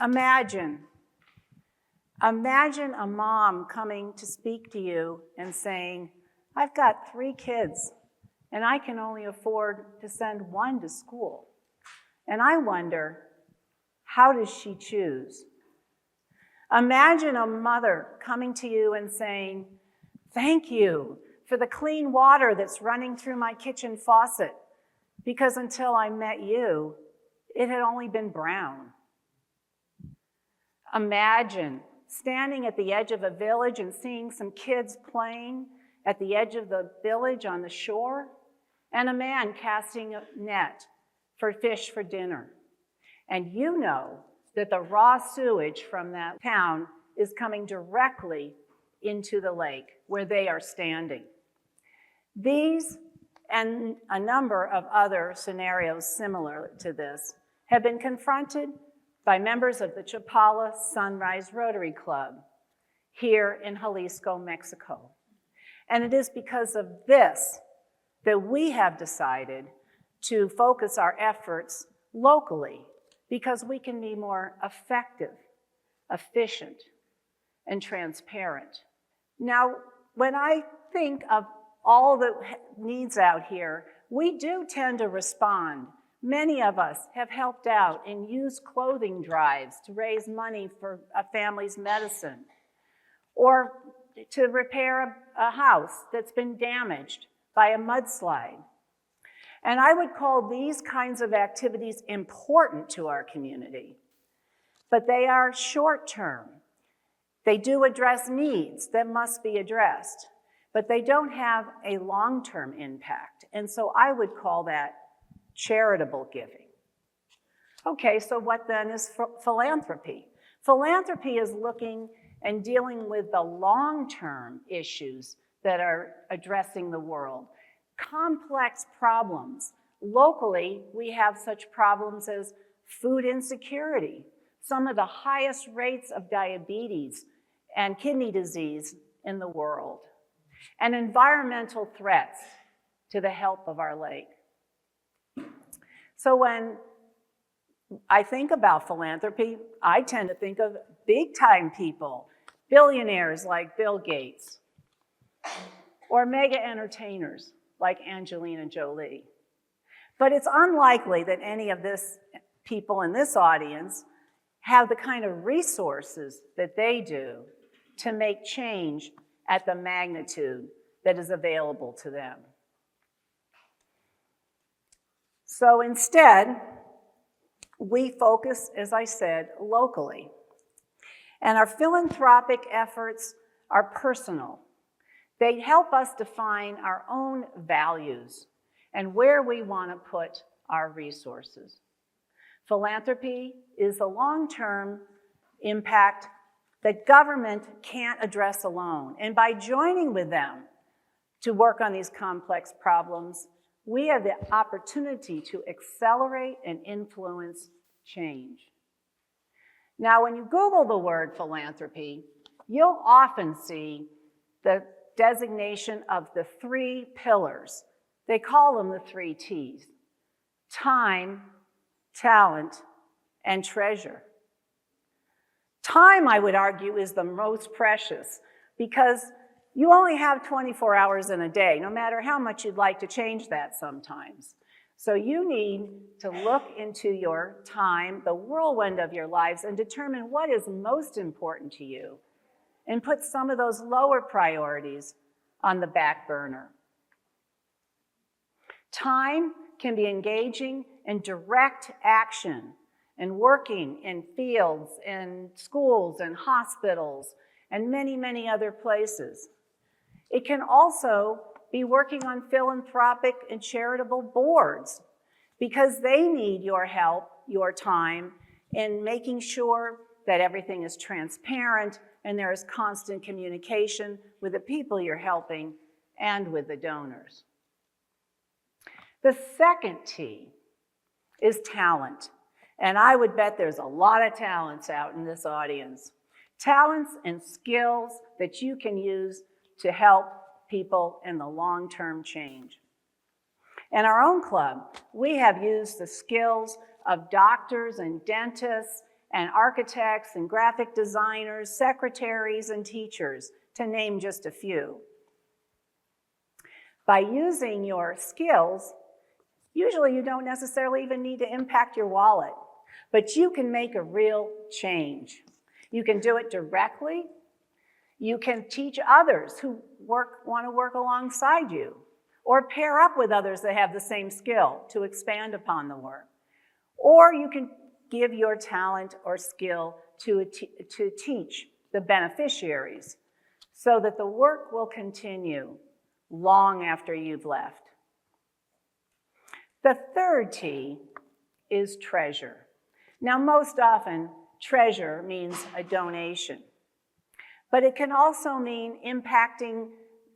Imagine a mom coming to speak to you and saying, I've got 3 kids and I can only afford to send one to school. And I wonder, how does she choose? Imagine a mother coming to you and saying, thank you for the clean water that's running through my kitchen faucet, because until I met you, it had only been brown. Imagine standing at the edge of a village and seeing some kids playing at the edge of the village on the shore, and a man casting a net for fish for dinner. And you know that the raw sewage from that town is coming directly into the lake where they are standing. These and a number of other scenarios similar to this have been confronted by members of the Chapala Sunrise Rotary Club here in Jalisco, Mexico. And it is because of this that we have decided to focus our efforts locally, because we can be more effective, efficient, and transparent. Now, when I think of all the needs out here, we do tend to respond. Many of us have helped out in used clothing drives to raise money for a family's medicine, or to repair a house that's been damaged by a mudslide. And I would call these kinds of activities important to our community, but they are short-term. They do address needs that must be addressed, but they don't have a long-term impact. And so I would call that charitable giving. Okay, so what then is philanthropy? Philanthropy is looking and dealing with the long-term issues that are addressing the world. Complex problems. Locally, we have such problems as food insecurity, some of the highest rates of diabetes and kidney disease in the world, and environmental threats to the health of our lake. So when I think about philanthropy, I tend to think of big-time people, billionaires like Bill Gates, or mega entertainers like Angelina Jolie. But it's unlikely that any of this people in this audience have the kind of resources that they do to make change at the magnitude that is available to them. So instead, we focus, as I said, locally. And our philanthropic efforts are personal. They help us define our own values and where we want to put our resources. Philanthropy is a long-term impact that government can't address alone. And by joining with them to work on these complex problems, we have the opportunity to accelerate and influence change. Now, when you Google the word philanthropy, you'll often see the designation of the 3 pillars. They call them the 3 T's: time, talent, and treasure. Time, I would argue, is the most precious, because you only have 24 hours in a day, no matter how much you'd like to change that sometimes. So you need to look into your time, the whirlwind of your lives, and determine what is most important to you, and put some of those lower priorities on the back burner. Time can be engaging in direct action and working in fields and schools and hospitals and many, many other places. It can also be working on philanthropic and charitable boards, because they need your help, your time, in making sure that everything is transparent and there is constant communication with the people you're helping and with the donors. The second T is talent. And I would bet there's a lot of talents out in this audience. Talents and skills that you can use to help people in the long-term change. In our own club, we have used the skills of doctors and dentists and architects and graphic designers, secretaries and teachers, to name just a few. By using your skills, usually you don't necessarily even need to impact your wallet, but you can make a real change. You can do it directly. You can teach others who want to work alongside you, or pair up with others that have the same skill to expand upon the work. Or you can give your talent or skill to teach the beneficiaries so that the work will continue long after you've left. The third T is treasure. Now, most often, treasure means a donation, but it can also mean impacting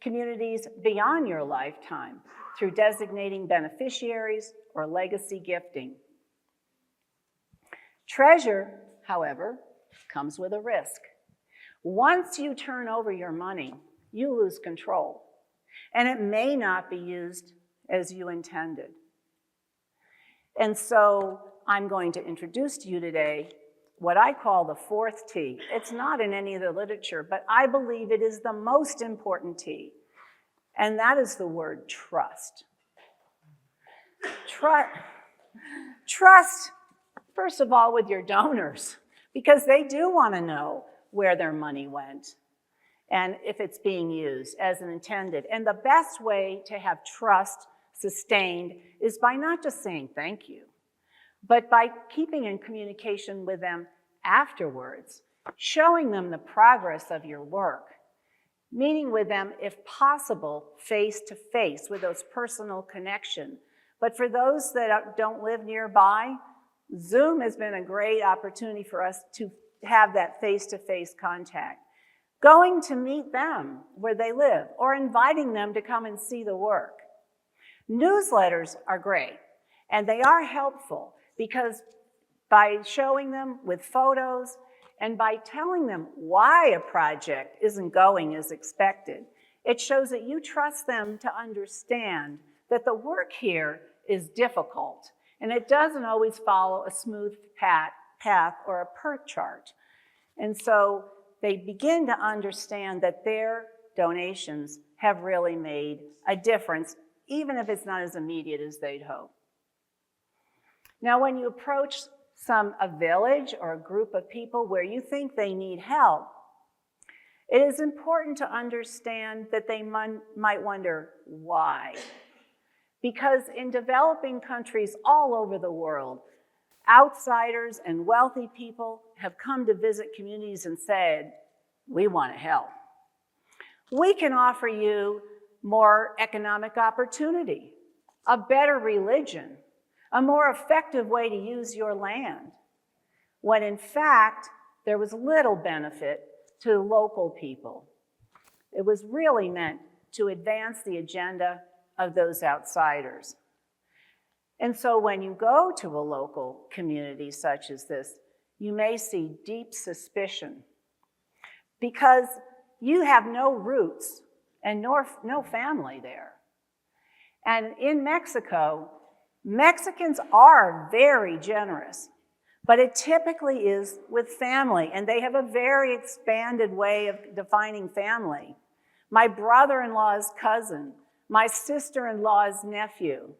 communities beyond your lifetime through designating beneficiaries or legacy gifting. Treasure, however, comes with a risk. Once you turn over your money, you lose control, and it may not be used as you intended. And so I'm going to introduce to you today what I call the fourth T. It's not in any of the literature, but I believe it is the most important T, and that is the word trust. Trust, first of all, with your donors, because they do want to know where their money went and if it's being used as intended. And the best way to have trust sustained is by not just saying thank you, but by keeping in communication with them afterwards, showing them the progress of your work, meeting with them, if possible, face-to-face with those personal connections. But for those that don't live nearby, Zoom has been a great opportunity for us to have that face-to-face contact. Going to meet them where they live, or inviting them to come and see the work. Newsletters are great, and they are helpful because by showing them with photos and by telling them why a project isn't going as expected, it shows that you trust them to understand that the work here is difficult and it doesn't always follow a smooth path or a PERT chart. And so they begin to understand that their donations have really made a difference, even if it's not as immediate as they'd hope. Now, when you approach a village or a group of people where you think they need help, it is important to understand that they might wonder why. Because in developing countries all over the world, outsiders and wealthy people have come to visit communities and said, we want to help. We can offer you more economic opportunity, a better religion, a more effective way to use your land, when in fact, there was little benefit to local people. It was really meant to advance the agenda of those outsiders. And so when you go to a local community such as this, you may see deep suspicion because you have no roots and no family there. And in Mexico, Mexicans are very generous, but it typically is with family, and they have a very expanded way of defining family. My brother-in-law's cousin, my sister-in-law's nephew,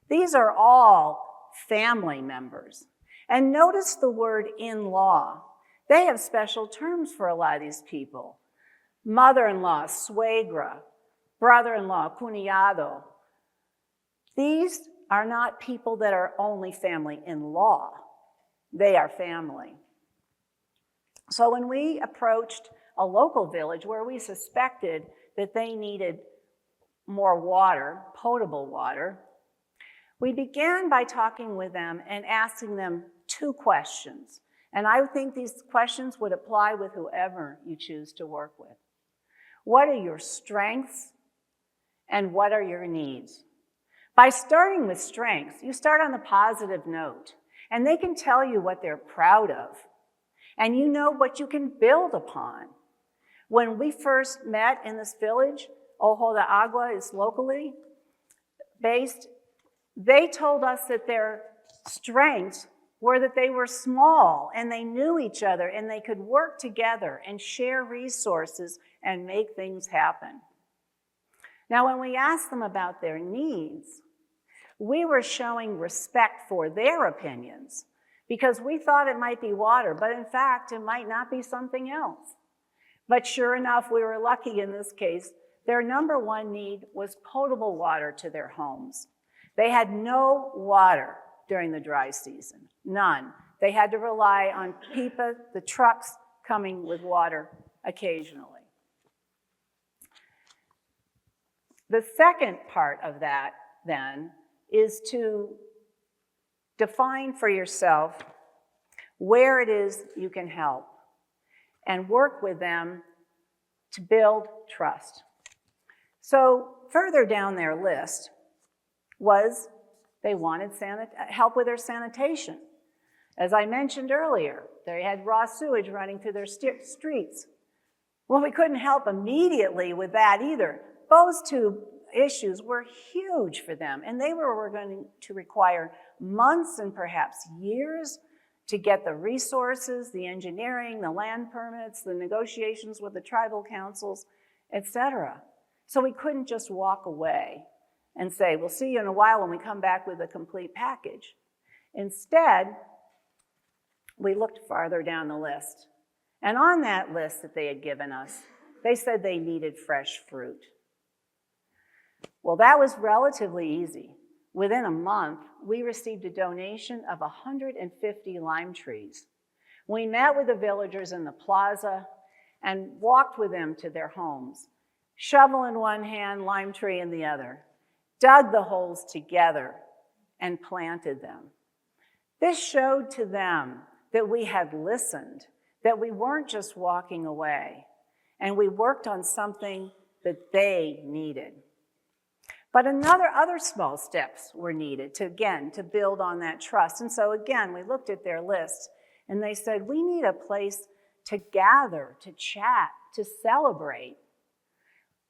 these are all family members. And notice the word in-law. They have special terms for a lot of these people. Mother-in-law, suegra, brother-in-law, cuñado. These are not people that are only family in law. They are family. So when we approached a local village where we suspected that they needed more water, potable water, we began by talking with them and asking them 2 questions. And I think these questions would apply with whoever you choose to work with. What are your strengths and what are your needs? By starting with strengths, you start on the positive note, and they can tell you what they're proud of, and you know what you can build upon. When we first met in this village, Ojo de Agua is locally based, they told us that their strengths were that they were small and they knew each other and they could work together and share resources and make things happen. Now, when we asked them about their needs, we were showing respect for their opinions because we thought it might be water, but in fact, it might not be something else. But sure enough, we were lucky in this case. Their number one need was potable water to their homes. They had no water during the dry season, none. They had to rely on pipa, the trucks coming with water occasionally. The second part of that, then, is to define for yourself where it is you can help and work with them to build trust. So further down their list was they wanted help with their sanitation. As I mentioned earlier, they had raw sewage running through their streets. Well, we couldn't help immediately with that either. Those two issues were huge for them, and they were going to require months and perhaps years to get the resources, the engineering, the land permits, the negotiations with the tribal councils, etc. So we couldn't just walk away and say, we'll see you in a while when we come back with a complete package. Instead, we looked farther down the list. And on that list that they had given us, they said they needed fresh fruit. Well, that was relatively easy. Within a month, we received a donation of 150 lime trees. We met with the villagers in the plaza and walked with them to their homes. Shovel in one hand, lime tree in the other. Dug the holes together and planted them. This showed to them that we had listened, that we weren't just walking away, and we worked on something that they needed. But other small steps were needed to build on that trust. And so again, we looked at their list and they said, we need a place to gather, to chat, to celebrate.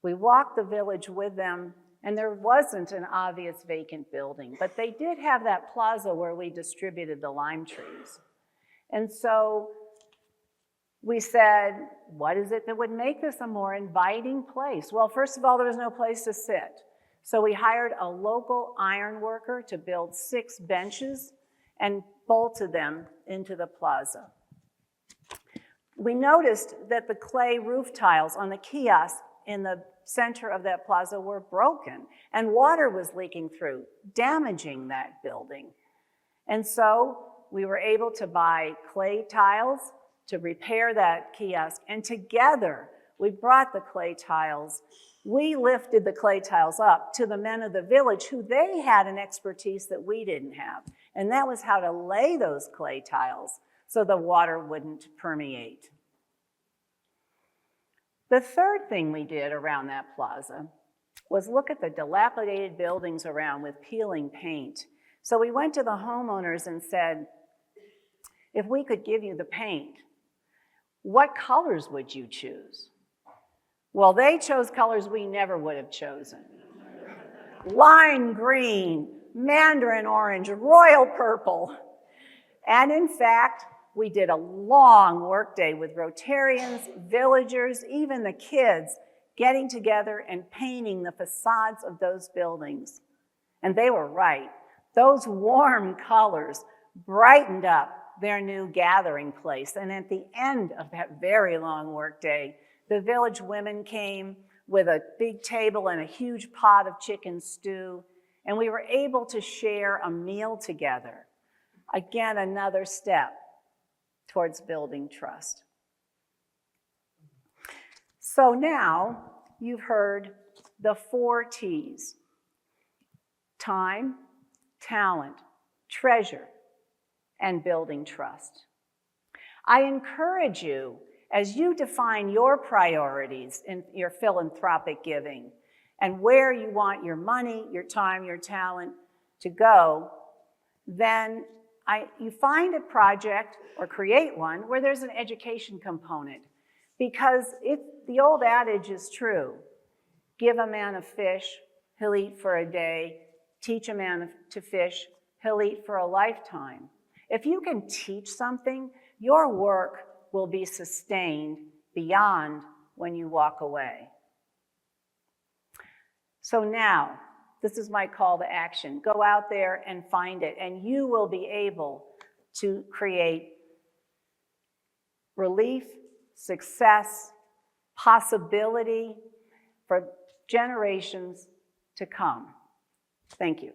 We walked the village with them, and there wasn't an obvious vacant building, but they did have that plaza where we distributed the lime trees. And so we said, what is it that would make this a more inviting place? Well, first of all, there was no place to sit. So we hired a local iron worker to build 6 benches and bolted them into the plaza. We noticed that the clay roof tiles on the kiosk in the center of that plaza were broken, and water was leaking through, damaging that building. And so we were able to buy clay tiles to repair that kiosk, and together we brought the clay tiles. We lifted the clay tiles up to the men of the village who they had an expertise that we didn't have. And that was how to lay those clay tiles so the water wouldn't permeate. The third thing we did around that plaza was look at the dilapidated buildings around with peeling paint. So we went to the homeowners and said, if we could give you the paint, what colors would you choose? Well, they chose colors we never would have chosen. Lime green, mandarin orange, royal purple. And in fact, we did a long workday with Rotarians, villagers, even the kids, getting together and painting the facades of those buildings. And they were right. Those warm colors brightened up their new gathering place. And at the end of that very long workday, the village women came with a big table and a huge pot of chicken stew, and we were able to share a meal together. Again, another step towards building trust. So now you've heard the 4 T's: time, talent, treasure, and building trust. I encourage you, as you define your priorities in your philanthropic giving and where you want your money, your time, your talent to go, then you find a project or create one where there's an education component. Because the old adage is true: give a man a fish, he'll eat for a day. Teach a man to fish, he'll eat for a lifetime. If you can teach something, your work will be sustained beyond when you walk away. So now, this is my call to action. Go out there and find it, and you will be able to create relief, success, possibility for generations to come. Thank you.